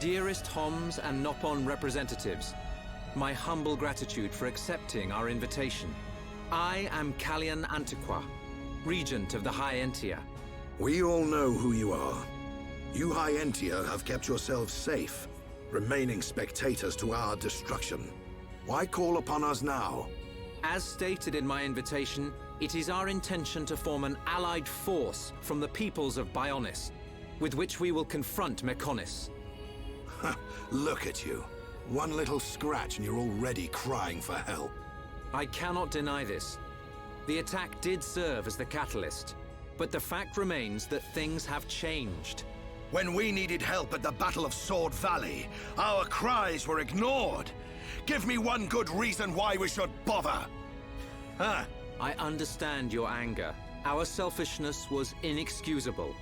Dearest Homs and Nopon representatives, my humble gratitude for accepting our invitation. I am Kallian Antiqua, Regent of the High Entia. We all know who you are. You High Entia have kept yourselves safe, remaining spectators to our destruction. Why call upon us now? As stated in my invitation, it is our intention to form an allied force from the peoples of Bionis, with which we will confront Mechonis. Look at you. One little scratch and you're already crying for help. I cannot deny this. The attack did serve as the catalyst, but the fact remains that things have changed. When we needed help at the Battle of Sword Valley, our cries were ignored. Give me one good reason why we should bother. Huh? I understand your anger. Our selfishness was inexcusable.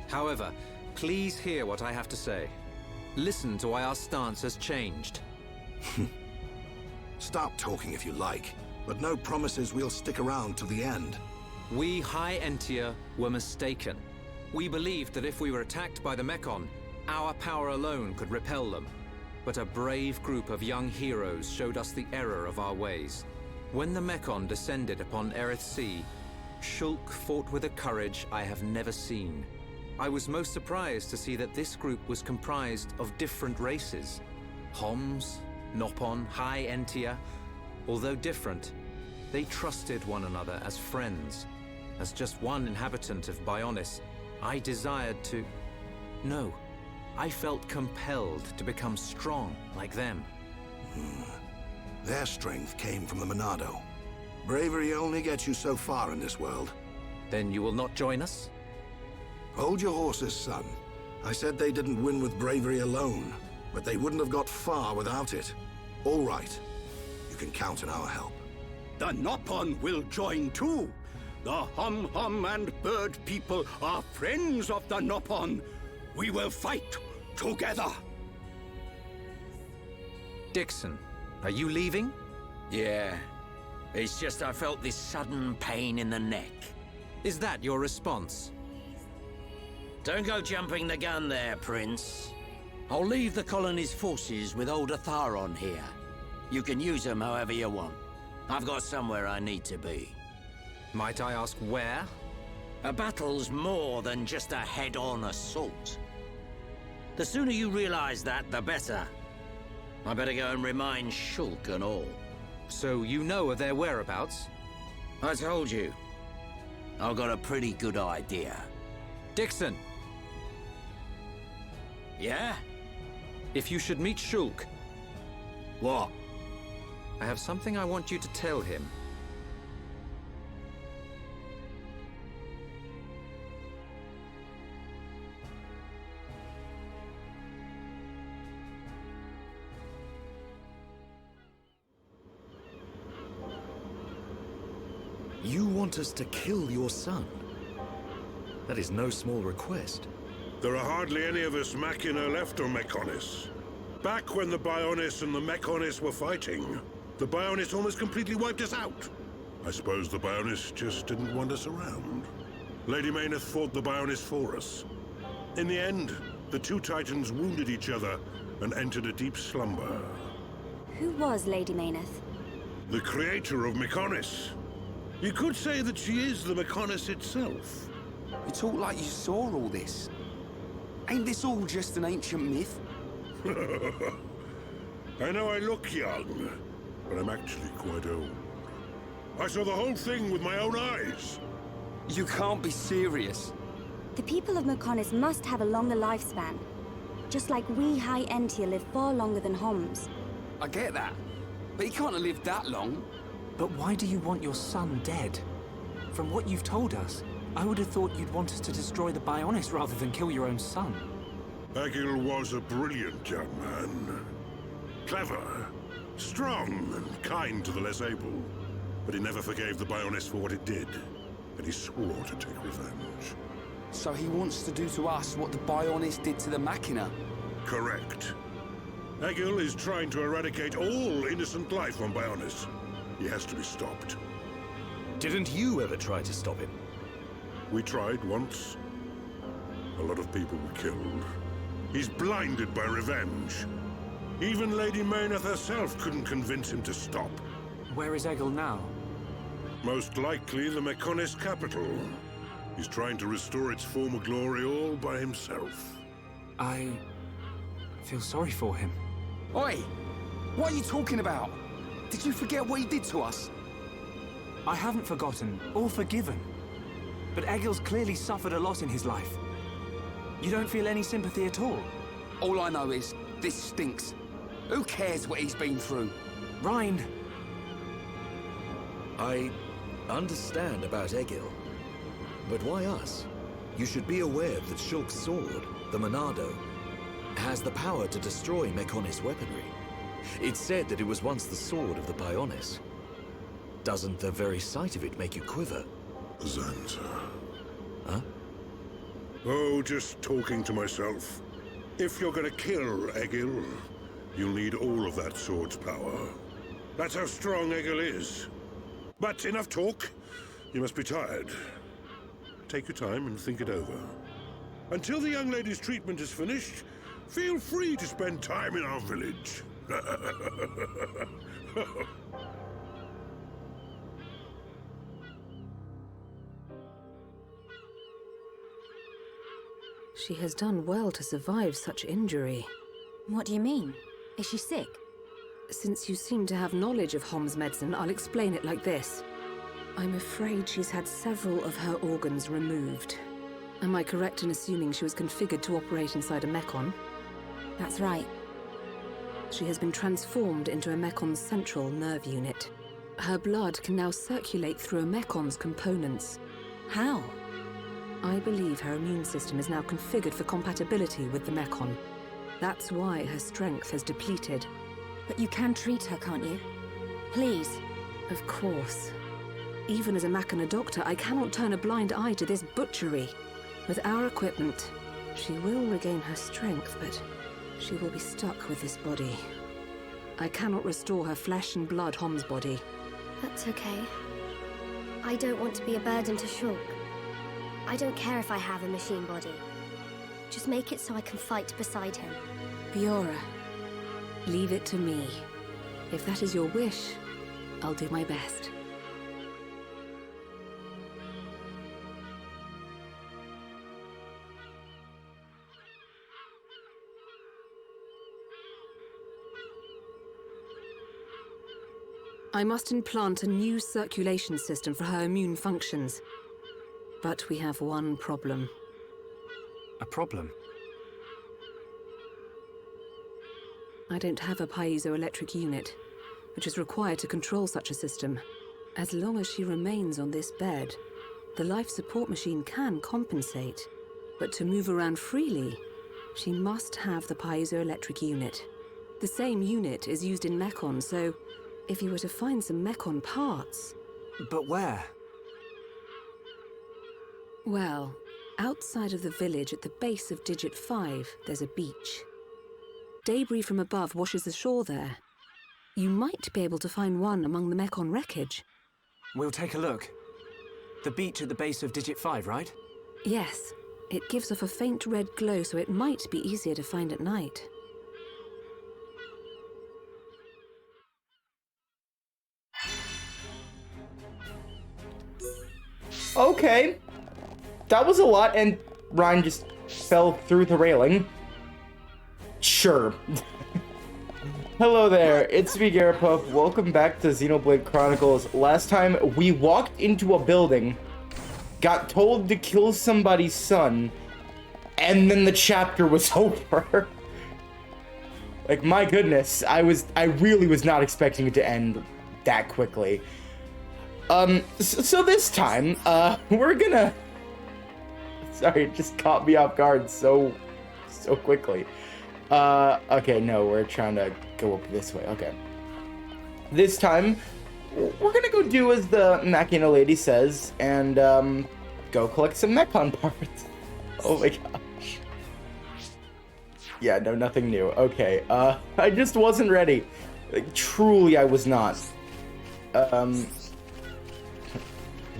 However, please hear what I have to say. Listen to why our stance has changed. Stop talking if you like, but no promises we'll stick around to the end. We High Entia were mistaken. We believed that if we were attacked by the Mechon, our power alone could repel them. But a brave group of young heroes showed us the error of our ways. When the Mechon descended upon Aerith Sea, Shulk fought with a courage I have never seen. I was most surprised to see that this group was comprised of different races. Homs, Nopon, High Entia. Although different, they trusted one another as friends. As just one inhabitant of Bionis, I desired to... No, I felt compelled to become strong like them. Their strength came from the Monado. Bravery only gets you so far in this world. Then you will not join us? Hold your horses, son. I said they didn't win with bravery alone, but they wouldn't have got far without it. All right. You can count on our help. The Nopon will join too. The Hum-Hum and Bird people are friends of the Nopon. We will fight together. Dixon, are you leaving? Yeah. It's just I felt this sudden pain in the neck. Is that your response? Don't go jumping the gun there, Prince. I'll leave the colony's forces with old Atharon here. You can use them however you want. I've got somewhere I need to be. Might I ask where? A battle's more than just a head-on assault. The sooner you realize that, the better. I better go and remind Shulk and all. So you know of their whereabouts? I told you. I've got a pretty good idea. Dixon! Yeah? If you should meet Shulk, What? I have something I want you to tell him. You want us to kill your son? That is no small request. There are hardly any of us Machina left on Mechonis. Back when the Bionis and the Mechonis were fighting, the Bionis almost completely wiped us out. I suppose the Bionis just didn't want us around. Lady Mayneth fought the Bionis for us. In the end, the two Titans wounded each other and entered a deep slumber. Who was Lady Mayneth? The creator of Mechonis. You could say that she is the Mechonis itself. You talk like you saw all this. Ain't this all just an ancient myth? I know I look young, but I'm actually quite old. I saw the whole thing with my own eyes. You can't be serious. The people of Mechonis must have a longer lifespan. Just like we High Entia live far longer than Homs. I get that. But he can't have lived that long. But why do you want your son dead? From what you've told us, I would have thought you'd want us to destroy the Bionis rather than kill your own son. Egil was a brilliant young man. Clever, strong, and kind to the less able. But he never forgave the Bionis for what it did, and he swore to take revenge. So he wants to do to us what the Bionis did to the Machina? Correct. Egil is trying to eradicate all innocent life on Bionis. He has to be stopped. Didn't you ever try to stop him? We tried once. A lot of people were killed. He's blinded by revenge. Even Lady Mayneth herself couldn't convince him to stop. Where is Egil now? Most likely the Mechonis capital. He's trying to restore its former glory all by himself. I feel sorry for him. Oi! What are you talking about? Did you forget what he did to us? I haven't forgotten or forgiven. But Egil's clearly suffered a lot in his life. You don't feel any sympathy at all? All I know is, this stinks. Who cares what he's been through? Rind! I understand about Egil. But why us? You should be aware that Shulk's sword, the Monado, has the power to destroy Mechonis weaponry. It's said that it was once the sword of the Bionis. Doesn't the very sight of it make you quiver? Xanta. Huh? Oh, just talking to myself. If you're gonna kill Egil, you'll need all of that sword's power. That's how strong Egil is. But enough talk. You must be tired. Take your time and think it over. Until the young lady's treatment is finished, feel free to spend time in our village. She has done well to survive such injury. What do you mean? Is she sick? Since you seem to have knowledge of Hom's medicine, I'll explain it like this. I'm afraid she's had several of her organs removed. Am I correct in assuming she was configured to operate inside a Mechon? That's right. She has been transformed into a Mekon's central nerve unit. Her blood can now circulate through a Mekon's components. How? I believe her immune system is now configured for compatibility with the Mechon. That's why her strength has depleted. But you can treat her, can't you? Please. Of course. Even as a Machina doctor, I cannot turn a blind eye to this butchery. With our equipment, she will regain her strength, but she will be stuck with this body. I cannot restore her flesh and blood Hom's body. That's okay. I don't want to be a burden to Shulk. I don't care if I have a machine body. Just make it so I can fight beside him. Fiora, leave it to me. If that is your wish, I'll do my best. I must implant a new circulation system for her immune functions. But we have one problem. A problem? I don't have a piezoelectric unit, which is required to control such a system. As long as she remains on this bed, the life support machine can compensate. But to move around freely, she must have the piezoelectric unit. The same unit is used in Mechon, so if you were to find some Mechon parts... But where? Well, outside of the village at the base of Digit 5, there's a beach. Debris from above washes ashore there. You might be able to find one among the Mechon wreckage. We'll take a look. The beach at the base of Digit 5, right? Yes. It gives off a faint red glow, so it might be easier to find at night. Okay. That was a lot, and Ryan just fell through the railing. Sure. Hello there, it's me, Garapuff. Welcome back to Xenoblade Chronicles. Last time, we walked into a building, got told to kill somebody's son, and then the chapter was over. Like, my goodness, I really was not expecting it to end that quickly. So this time, we're gonna... Sorry, it just caught me off guard so quickly. Okay, no, we're trying to go up this way, okay. This time, we're gonna go do as the Machina lady says, and, go collect some Mechon parts. Oh my gosh. Yeah, no, nothing new. Okay, I just wasn't ready. Like, truly, I was not.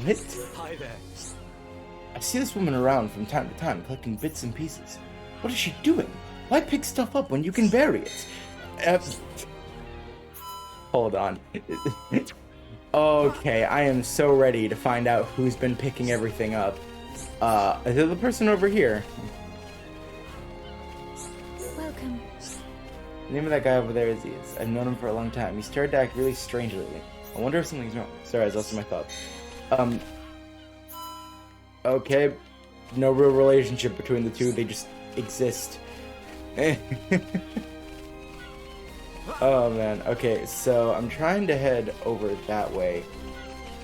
What? Hi there. I see this woman around from time to time, collecting bits and pieces. What is she doing? Why pick stuff up when you can bury it? Hold on. Okay, I am so ready to find out who's been picking everything up. Is it the person over here? Welcome. The name of that guy over there is Ian. I've known him for a long time. He started to act really strange lately. I wonder if something's wrong. Sorry, I was lost in my thoughts. Okay. No real relationship between the two. They just exist. Oh, man. Okay, so I'm trying to head over that way.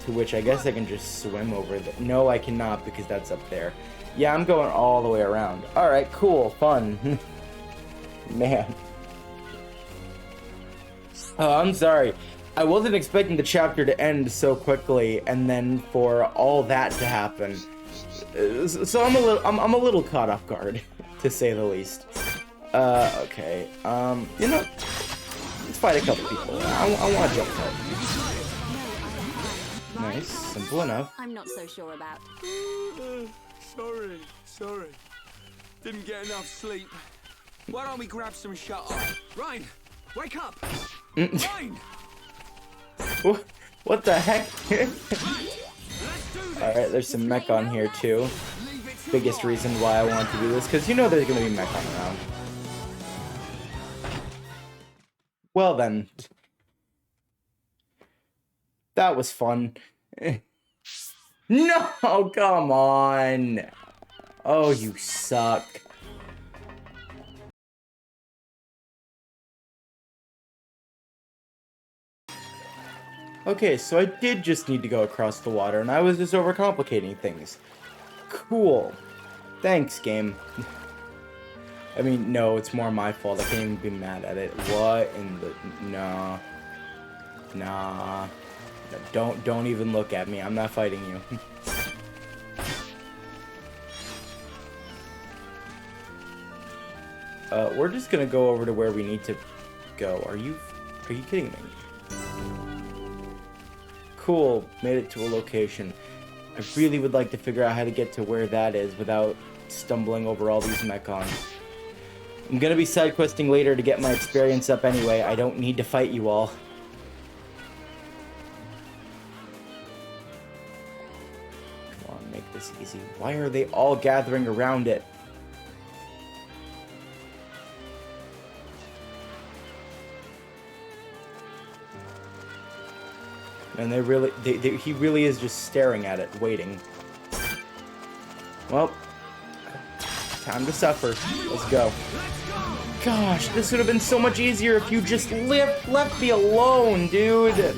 To which I guess I can just swim over there. No, I cannot because that's up there. Yeah, I'm going all the way around. Alright, cool. Fun. Man. Oh, I'm sorry. I wasn't expecting the chapter to end so quickly, and then for all that to happen. So I'm a little caught off guard, to say the least. Okay. You know, let's fight a couple people. I want to jump out. Nice, simple enough. I'm not so sure about. Sorry. Didn't get enough sleep. Why don't we grab some shut eye? Ryan, wake up! Ryan! What the heck? Alright, there's some mech on here too. Biggest reason why I want to do this, because you know there's going to be mech on around. Well then. That was fun. No, come on. Oh, you suck. Okay, so I did just need to go across the water, and I was just overcomplicating things. Cool. Thanks, game. I mean, no, it's more my fault. I can't even be mad at it. What in the... Nah. Nah. Don't even look at me. I'm not fighting you. We're just gonna go over to where we need to go. Are you kidding me? Cool, made it to a location. I really would like to figure out how to get to where that is without stumbling over all these mechons. I'm gonna be side questing later to get my experience up anyway. I don't need to fight you all. Come on, make this easy. Why are they all gathering around it? And he really is just staring at it, waiting. Well, time to suffer. Let's go. Gosh, this would have been so much easier if you just left me alone, dude.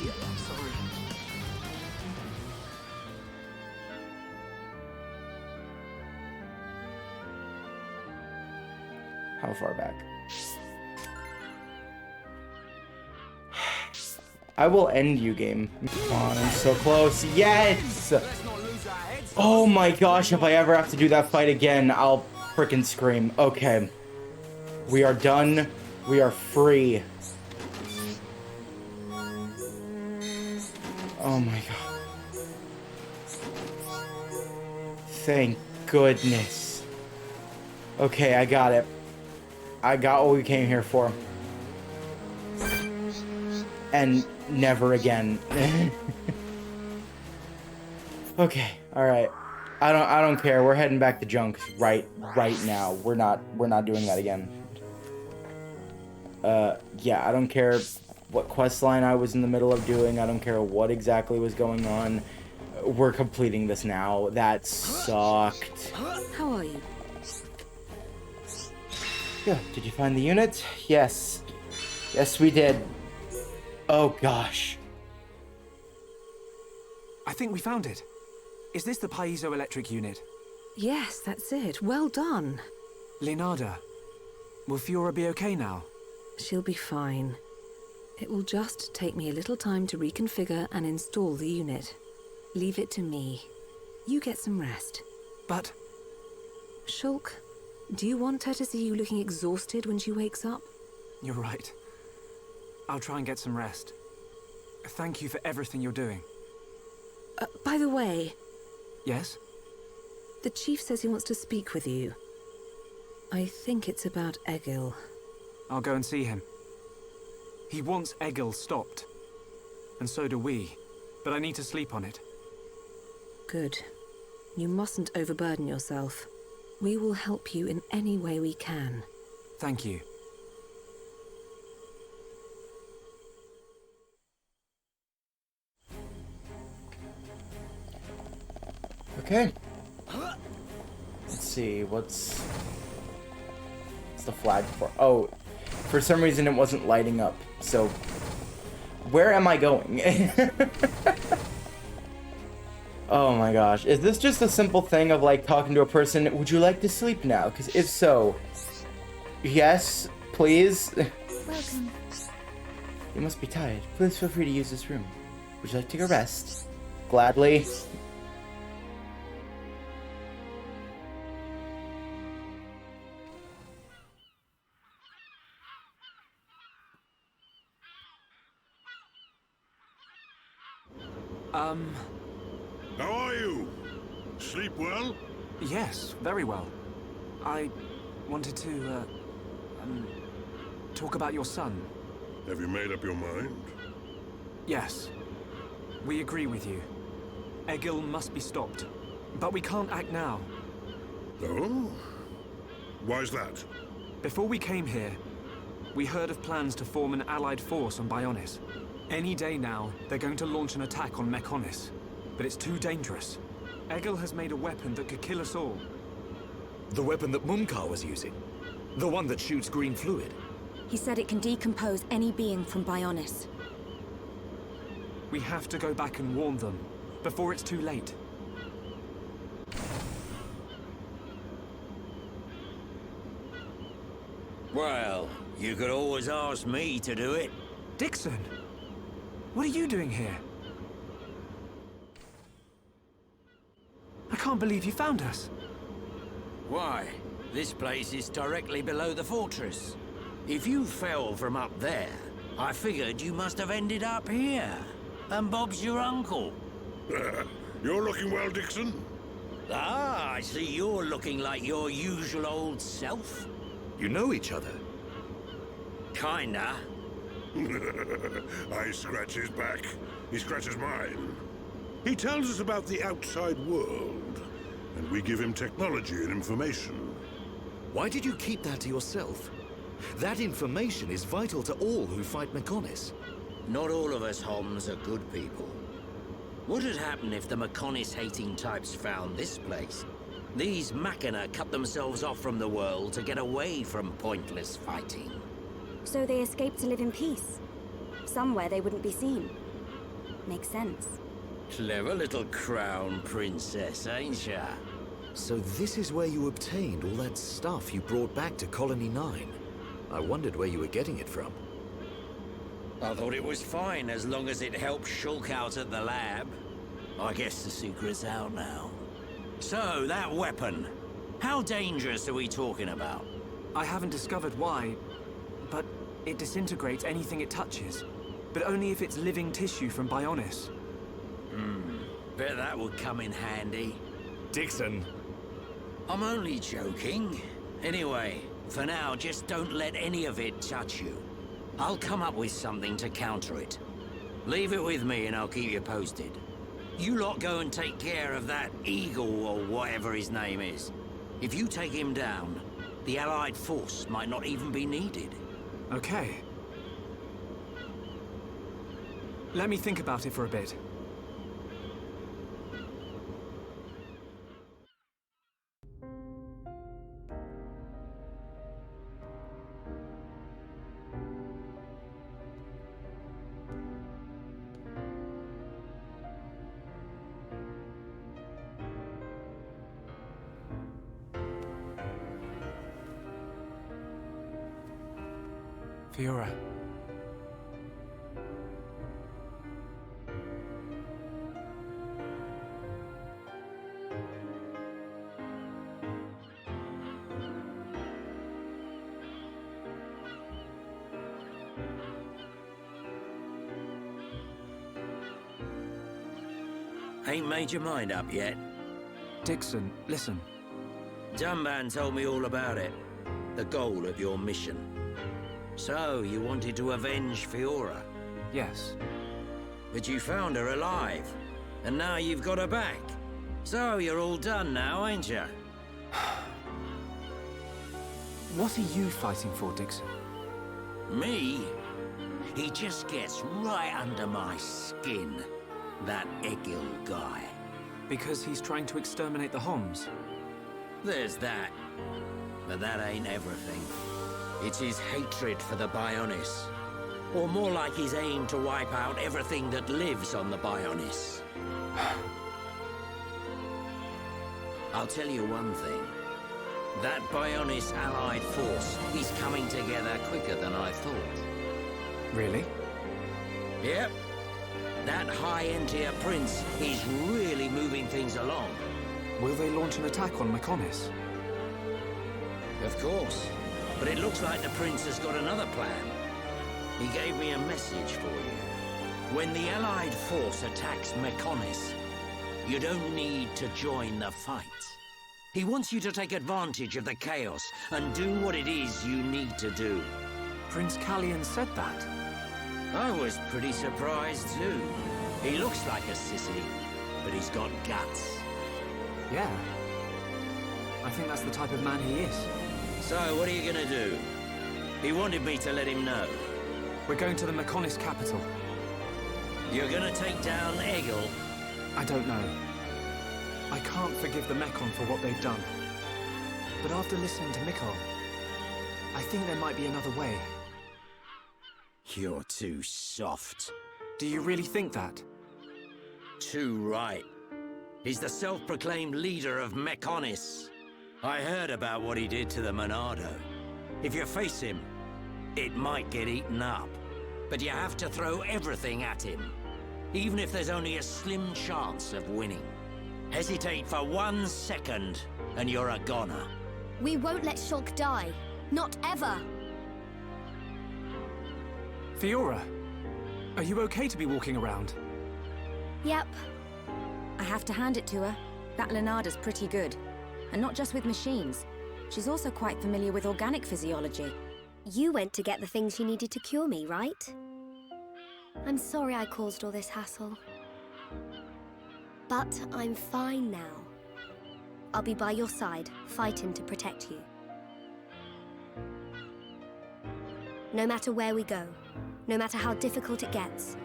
How far back? I will end you, game. Come on, I'm so close. Yes! Oh my gosh, if I ever have to do that fight again, I'll freaking scream. Okay. We are done. We are free. Oh my god. Thank goodness. Okay, I got it. I got what we came here for. And never again. Okay, alright. I don't care. We're heading back to Junk right now. We're not doing that again. Yeah, I don't care what quest line I was in the middle of doing. I don't care what exactly was going on. We're completing this now. That sucked. How are you? Yeah, did you find the unit? Yes. Yes, we did. Oh, gosh. I think we found it. Is this the piezoelectric unit? Yes, that's it. Well done. Leonarda, will Fiora be okay now? She'll be fine. It will just take me a little time to reconfigure and install the unit. Leave it to me. You get some rest. But... Shulk, do you want her to see you looking exhausted when she wakes up? You're right. I'll try and get some rest. Thank you for everything you're doing. By the way... Yes? The Chief says he wants to speak with you. I think it's about Egil. I'll go and see him. He wants Egil stopped. And so do we. But I need to sleep on it. Good. You mustn't overburden yourself. We will help you in any way we can. Thank you. Okay. Let's see, what's the flag for? Oh, for some reason it wasn't lighting up. So, where am I going? Oh my gosh. Is this just a simple thing of like talking to a person, would you like to sleep now? Because if so, yes, please. Welcome. You must be tired. Please feel free to use this room. Would you like to take a rest? Gladly. How are you? Sleep well? Yes, very well. I wanted to, talk about your son. Have you made up your mind? Yes. We agree with you. Egil must be stopped. But we can't act now. Oh? Why's that? Before we came here, we heard of plans to form an allied force on Bionis. Any day now, they're going to launch an attack on Mechonis. But it's too dangerous. Egil has made a weapon that could kill us all. The weapon that Mumkar was using? The one that shoots green fluid? He said it can decompose any being from Bionis. We have to go back and warn them, before it's too late. Well, you could always ask me to do it. Dixon! What are you doing here? I can't believe you found us. Why? This place is directly below the fortress. If you fell from up there, I figured you must have ended up here. And Bob's your uncle. You're looking well, Dixon. Ah, I see you're looking like your usual old self. You know each other? Kinda. I scratch his back. He scratches mine. He tells us about the outside world, and we give him technology and information. Why did you keep that to yourself? That information is vital to all who fight Mechonis. Not all of us Homs are good people. What would happen if the Mechonis-hating types found this place? These Machina cut themselves off from the world to get away from pointless fighting. So they escaped to live in peace. Somewhere they wouldn't be seen. Makes sense. Clever little crown princess, ain't ya? So this is where you obtained all that stuff you brought back to Colony 9. I wondered where you were getting it from. I thought it was fine as long as it helped Shulk out at the lab. I guess the secret's out now. So, that weapon. How dangerous are we talking about? I haven't discovered why, but it disintegrates anything it touches. But only if it's living tissue from Bionis. Bet that would come in handy. Dixon! I'm only joking. Anyway, for now, just don't let any of it touch you. I'll come up with something to counter it. Leave it with me and I'll keep you posted. You lot go and take care of that Eagle or whatever his name is. If you take him down, the Allied force might not even be needed. Okay. Let me think about it for a bit. Fiora. Ain't made your mind up yet? Dixon, listen. Dunban told me all about it. the goal of your mission. So, you wanted to avenge Fiora, Yes. but you found her alive, and now you've got her back. So, you're all done now, ain't you? What are you fighting for, Dixon? Me? He just gets right under my skin. That Egil guy. Because he's trying to exterminate the Homs? There's that. But that ain't everything. It's his hatred for the Bionis. Or more like his aim to wipe out everything that lives on the Bionis. I'll tell you one thing. That Bionis allied force is coming together quicker than I thought. Really? Yep. That high-end-tier prince is really moving things along. Will they launch an attack on Mechonis? Of course. But it looks like the prince has got another plan. He gave me a message for you. When the allied force attacks Mechonis, you don't need to join the fight. He wants you to take advantage of the chaos and do what it is you need to do. Prince Callian said that. I was pretty surprised too. He looks like a sissy, but he's got guts. Yeah. I think that's the type of man he is. So, what are you gonna do? He wanted me to let him know. We're going to the Mechonis capital. You're gonna take down Egil? I don't know. I can't forgive the Mechon for what they've done. But after listening to Mikkel, I think there might be another way. You're too soft. Do you really think that? Too right. He's the self-proclaimed leader of Mechonis. I heard about what he did to the Monado. If you face him, it might get eaten up. But you have to throw everything at him, even if there's only a slim chance of winning. Hesitate for 1 second, and you're a goner. We won't let Shulk die. Not ever. Fiora, are you okay to be walking around? Yep. I have to hand it to her. That Lenada's pretty good. And not just with machines. She's also quite familiar with organic physiology. You went to get the things you needed to cure me, right? I'm sorry I caused all this hassle. But I'm fine now. I'll be by your side, fighting to protect you. No matter where we go, no matter how difficult it gets,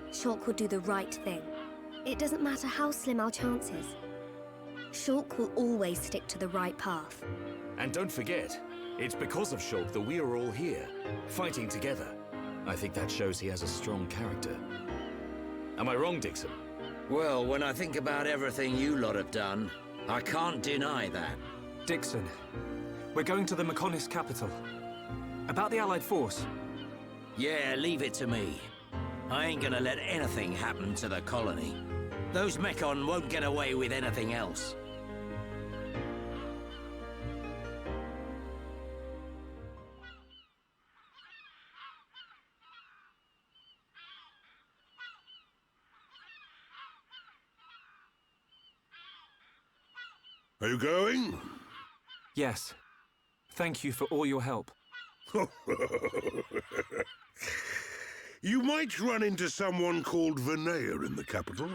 Shulk will do the right thing. It doesn't matter how slim our chances. Shulk will always stick to the right path. And don't forget, it's because of Shulk that we are all here, fighting together. I think that shows he has a strong character. Am I wrong, Dixon? Well, when I think about everything you lot have done, I can't deny that. Dixon, we're going to the Mechonis capital. About the Allied force. Yeah, leave it to me. I ain't gonna let anything happen to the colony. Those Mechon won't get away with anything else. Are you going? Yes. Thank you for all your help. You might run into someone called Vinaya in the capital.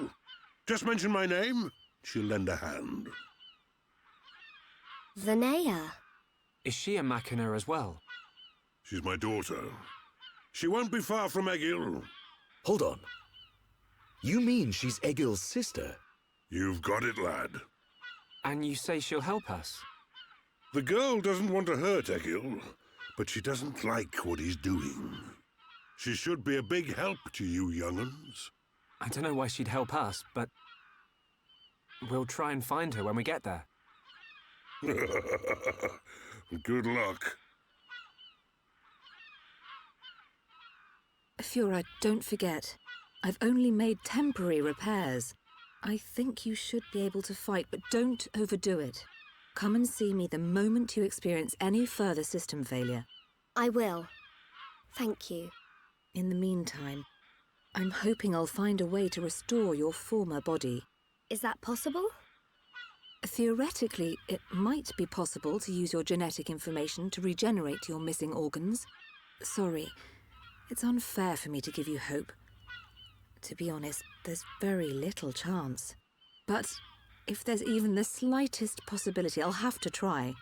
Just mention my name, she'll lend a hand. Vinaya? Is she a Machina as well? She's my daughter. She won't be far from Egil. Hold on. You mean she's Egil's sister? You've got it, lad. And you say she'll help us? The girl doesn't want to hurt Egil, but she doesn't like what he's doing. She should be a big help to you young'uns. I don't know why she'd help us, but we'll try and find her when we get there. Good luck. Fiora, don't forget. I've only made temporary repairs. I think you should be able to fight, but don't overdo it. Come and see me the moment you experience any further system failure. I will. Thank you. In the meantime, I'm hoping I'll find a way to restore your former body. Is that possible? Theoretically, it might be possible to use your genetic information to regenerate your missing organs. Sorry, it's unfair for me to give you hope. To be honest, there's very little chance. But if there's even the slightest possibility, I'll have to try.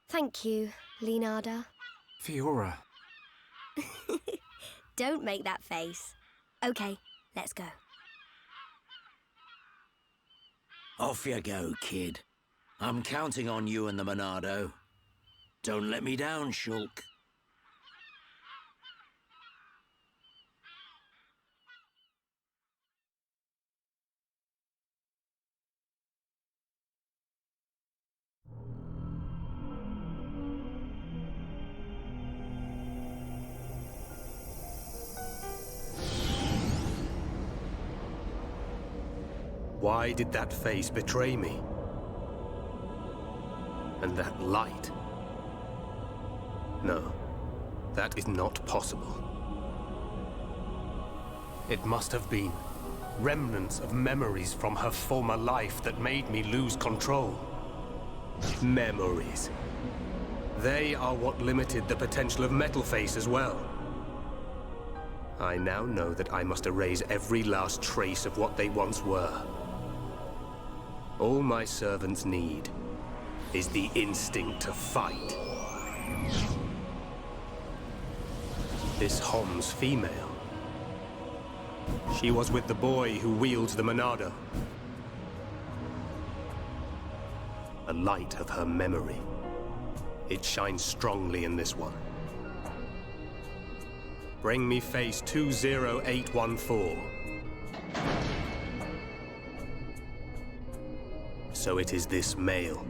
Thank you, Leonardo. Fiora. Don't make that face. Okay, let's go. Off you go, kid. I'm counting on you and the Monado. Don't let me down, Shulk. Why did that face betray me? And that light? No, that is not possible. It must have been remnants of memories from her former life that made me lose control. Memories. They are what limited the potential of Metalface as well. I now know that I must erase every last trace of what they once were. All my servants need is the instinct to fight. This Hom's female. She was with the boy who wields the Monado. A light of her memory. It shines strongly in this one. Bring me face 20814. So it is this male.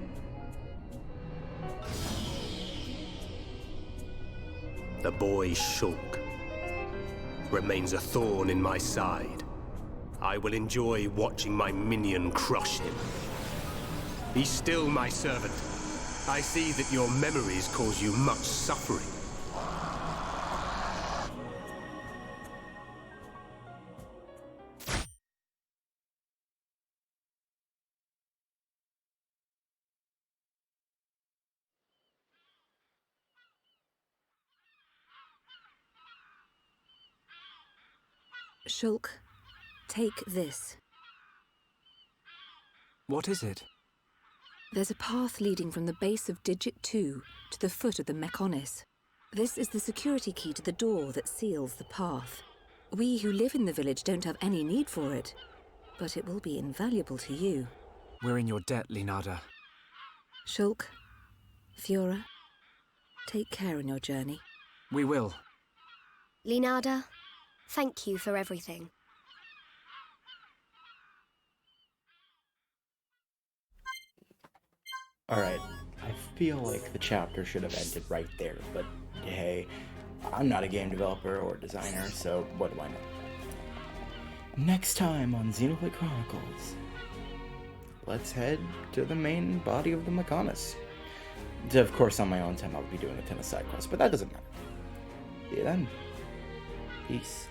The boy Shulk remains a thorn in my side. I will enjoy watching my minion crush him. Be still, my servant. I see that your memories cause you much suffering. Shulk, take this. What is it? There's a path leading from the base of Digit 2 to the foot of the Mechonis. This is the security key to the door that seals the path. We who live in the village don't have any need for it, but it will be invaluable to you. We're in your debt, Leonardo. Shulk, Fiora, take care in your journey. We will. Leonardo, thank you for everything. Alright, I feel like the chapter should have ended right there, but hey, I'm not a game developer or designer, so what do I know? Next time on Xenoblade Chronicles, let's head to the main body of the Mechonis. Of course, on my own time, I'll be doing a ton of side quests, but that doesn't matter. See you then. Peace.